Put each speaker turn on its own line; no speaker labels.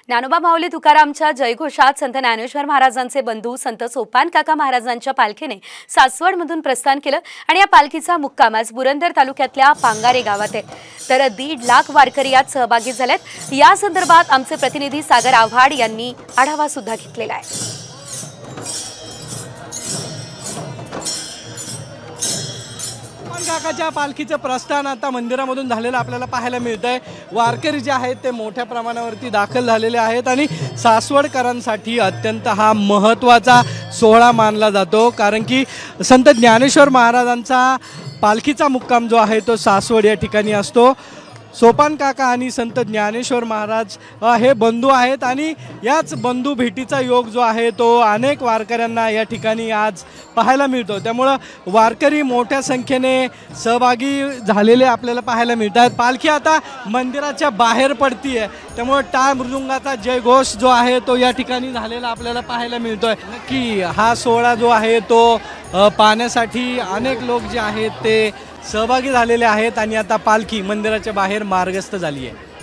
ज्ञानोबा माऊली तुकारामच्या जयघोषात संत ज्ञानेश्वर महाराजांचे बंधू संत सोपान काका महाराजांच्या पालखीने सासवडमधून प्रस्थान केलं आणि या पालखीचा मुक्काम आज पुरंदर तालुक्यातल्या पांगारे गावात आहे। तर 1.5 लाख वारकरी यात सहभागी झालेत। या संदर्भात आमचे प्रतिनिधी सागर आव्हाड यांनी आढावा सुद्धा घेतलेला आहे।
काकाच्या पालखीचं प्रस्थान आता मंदिरामधून झालेलं आपल्याला पाहायला मिळतंय। वारकरी जे आहेत ते मोठ्या प्रमाणावरती दाखल झालेले आहेत आणि सासवडकरांसाठी अत्यंत हा महत्त्वाचा सोहळा मानला जातो, कारण की संत ज्ञानेश्वर महाराजांचा पालखीचा मुक्काम जो आहे तो सासवड या ठिकाणी असतो। सोपान काका आणि संत ज्ञानेश्वर महाराज हे बंधू आहेत आणि याच बंधू भेटीचा योग जो आहे तो अनेक वारकऱ्यांना या ठिकाणी आज पाहायला मिळतो। त्यामुळं वारकरी मोठ्या संख्येने सहभागी झालेले आपल्याला पाहायला मिळतात। पालखी आता मंदिराच्या बाहेर पडतीये, त्यामुळे टाळ मृदुंगाचा जयघोष जो आहे तो या ठिकाणी झालेला आपल्याला पाहायला मिळतोय। नक्की हा सोहळा जो आहे तो पाहण्यासाठी अनेक लोक जे आहेत ते सहभागी झालेले आहेत आणि आता पालखी मंदिराच्या बाहेर मार्गस्थ झाली आहे।